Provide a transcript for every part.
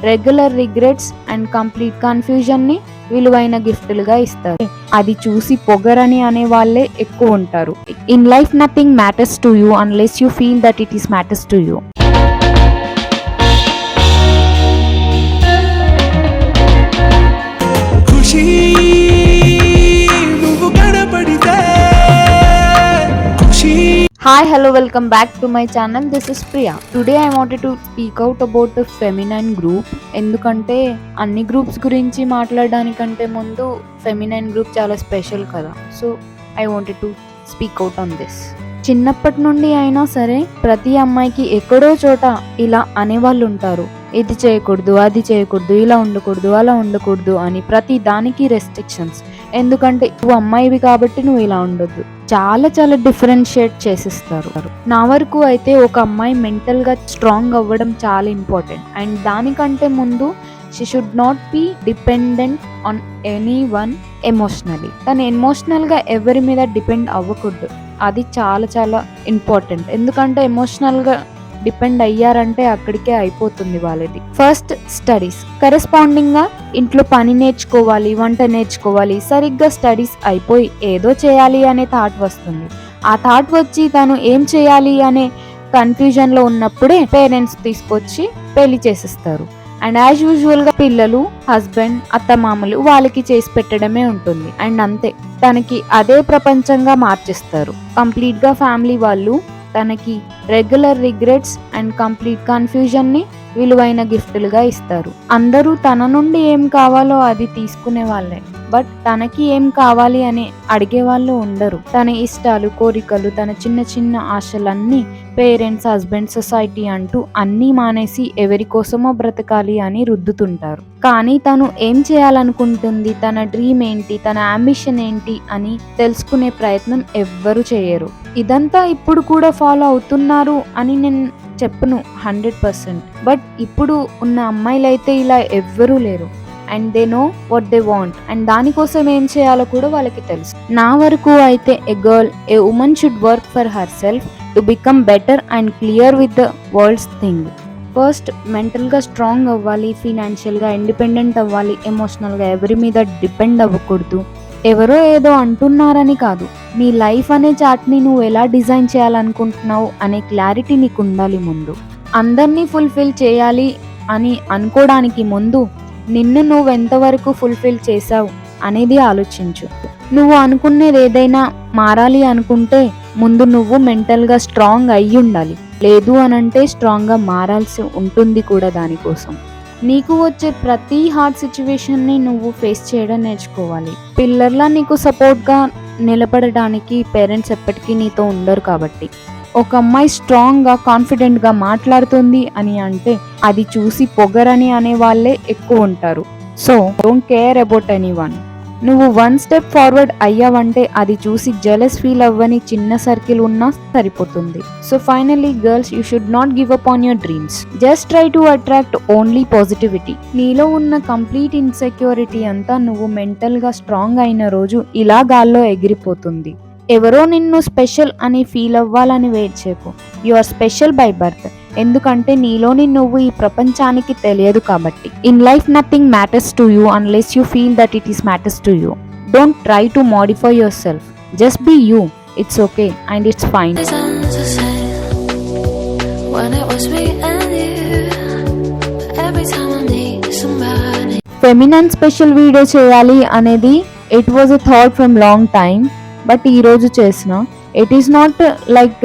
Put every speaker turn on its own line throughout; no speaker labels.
Regular regrets and complete confusion ని విలువైన గిఫ్టులుగా ఇస్తారు. అది చూసి పొగరని అనే వాళ్ళే ఎక్కువ ఉంటారు. In life nothing matters to you unless you feel that it is matters to you. Hi, hello, welcome back to my channel. This is Priya. Today I wanted to speak out about the feminine group. ఎందుకంటే అన్ని groups గురించి మాట్లాడడానికంటే ముందు feminine group చాలా special కదా. So I wanted to speak out on this. చిన్నప్పటి నుండి అయినా సరే ప్రతి అమ్మాయికి ఎక్కడో చోట ఇలా అనేవాళ్ళు ఉంటారు, ఇది చేయకూడదు, అది చేయకూడదు, ఇలా ఉండకూడదు, అలా ఉండకూడదు అని. ప్రతి దానికి రెస్ట్రిక్షన్స్. ఎందుకంటే నువ్వు అమ్మాయివి కాబట్టి నువ్వు ఇలా ఉండొద్దు. చాలా చాలా డిఫరెన్షియేట్ చేసిస్తారు. నా వరకు అయితే ఒక అమ్మాయి మెంటల్గా స్ట్రాంగ్ అవ్వడం చాలా ఇంపార్టెంట్. అండ్ దానికంటే ముందు she should not be dependent on any one emotionally. తను ఎమోషనల్గా ఎవరి మీద డిపెండ్ అవ్వకూడదు. అది చాలా చాలా ఇంపార్టెంట్. ఎందుకంటే ఎమోషనల్గా డిపెండ్ అయ్యారంటే అక్కడికే అయిపోతుంది వాళ్ళది. First studies. కరెస్పాండింగ్ గా ఇంట్లో పని నేర్చుకోవాలి, వంట నేర్చుకోవాలి. సరిగ్గా స్టడీస్ అయిపోయి ఏదో చేయాలి అనే థాట్ వస్తుంది. ఆ థాట్ వచ్చి తను ఏం చేయాలి అనే కన్ఫ్యూజన్ లో ఉన్నప్పుడే పేరెంట్స్ తీసుకొచ్చి పెళ్లి చేసేస్తారు. అండ్ యాజ్ యూజువల్ గా పిల్లలు, హస్బెండ్, అత్తమామలు వాళ్ళకి చేసి పెట్టడమే ఉంటుంది. అండ్ అంతే, తనకి అదే ప్రపంచంగా మార్చేస్తారు. కంప్లీట్ గా ఫ్యామిలీ వాళ్ళు తనకి regular regrets and complete confusion ని విలువైన గిఫ్టులుగా ఇస్తారు. అందరూ తన నుండి ఏం కావాలో అది తీసుకునే వాళ్ళే, బట్ తనకి ఏం కావాలి అని అడిగే వాళ్ళు ఉండరు. తన ఇష్టాలు, కోరికలు, తన చిన్న చిన్న ఆశలన్నీ పేరెంట్స్, హస్బెండ్, సొసైటీ అంటూ అన్నీ మానేసి ఎవరి కోసమో బ్రతకాలి అని రుద్దుతుంటారు. కానీ తను ఏం చేయాలనుకుంటుంది, తన డ్రీమ్ ఏంటి, తన అంబిషన్ ఏంటి అని తెలుసుకునే ప్రయత్నం ఎవ్వరూ చేయరు. ఇదంతా ఇప్పుడు కూడా ఫాలో అవుతున్నారు అని నేను చెప్పను 100%. బట్ ఇప్పుడు ఉన్న అమ్మాయిలైతే ఇలా ఎవ్వరూ లేరు. And they know what they want. And దానికోసం ఏం చేయాలో కూడా వాళ్ళకి తెలుసు. నా వరకు అయితే a woman should work for her self to become better and clear with the world's thing. First మెంటల్గా స్ట్రాంగ్ అవ్వాలి, ఫినాన్షియల్గా ఇండిపెండెంట్ అవ్వాలి, ఎమోషనల్గా ఎవరి మీద డిపెండ్ అవ్వకూడదు. ఎవరో ఏదో అంటున్నారని కాదు, నీ లైఫ్ అనే చార్ట్ని నువ్వు ఎలా డిజైన్ చేయాలనుకుంటున్నావు అనే క్లారిటీ నీకు ఉండాలి. ముందు అందరినీ ఫుల్ఫిల్ చేయాలి అని అనుకోవడానికి ముందు నిన్ను నువ్వు ఎంతవరకు ఫుల్ఫిల్ చేసావు అనేది ఆలోచించు. నువ్వు అనుకునేది ఏదైనా మారాలి అనుకుంటే ముందు నువ్వు మెంటల్గా స్ట్రాంగ్ అయ్యి ఉండాలి. లేదు అనంటే స్ట్రాంగ్గా మారాల్సి ఉంటుంది కూడా. దానికోసం నీకు వచ్చే ప్రతి హార్డ్ సిచ్యువేషన్ని నువ్వు ఫేస్ చేయడం నేర్చుకోవాలి. పిల్లర్లా నీకు సపోర్ట్గా నిలబడడానికి పేరెంట్స్ ఎప్పటికీ నీతో ఉండరు. కాబట్టి ఒక అమ్మాయి స్ట్రాంగ్గా, కాన్ఫిడెంట్గా మాట్లాడుతుంది అని అంటే అది చూసి పొగరని అనే వాళ్ళే ఎక్కువ ఉంటారు. So don't care about anyone. నువ్వు 1 స్టెప్ ఫార్వర్డ్ అయ్యావంటే అది చూసి జెలస్ ఫీల్ అవ్వని చిన్న సర్కిల్ ఉన్నా సరిపోతుంది. So finally girls, you should not give up on your dreams. Just try to attract only positivity. నీలో ఉన్న కంప్లీట్ ఇన్సెక్యూరిటీ అంతా నువ్వు మెంటల్గా స్ట్రాంగ్ అయిన రోజు ఇలా గాల్లో ఎగిరిపోతుంది. ఎవరో నిన్ను స్పెషల్ అని ఫీల్ అవ్వాలని వెయిట్ చేయకు. You are special by birth. ఎందుకంటే నీలోని నువ్వు ఈ ప్రపంచానికి తెలియదు కాబట్టి. In life nothing matters to you unless you feel that it is matters to you. Don't try to modify yourself. Just be you. It's okay and it's fine. Feminine special video చేయాలి అనేది it was a thought from long time. But ఈరోజు చేసిన it is not like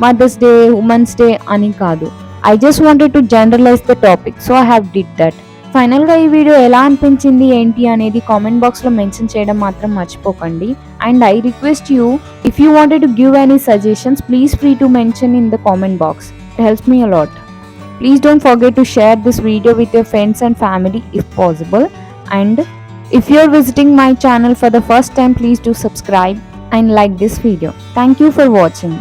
mother's day, women's day అని కాదు. I just wanted to generalise the topic, so I have did that. ఫైనల్గా ఈ video ఎలా అనిపించింది ఏంటి అనేది కామెంట్ బాక్స్లో మెన్షన్ చేయడం మాత్రం మర్చిపోకండి. And I request you, if you wanted to give any suggestions, please free to mention in the comment box. It helps me a lot. Please don't forget to share this video with your friends and family if possible. And if you're visiting my channel for the first time, please do subscribe and like this video. Thank you for watching.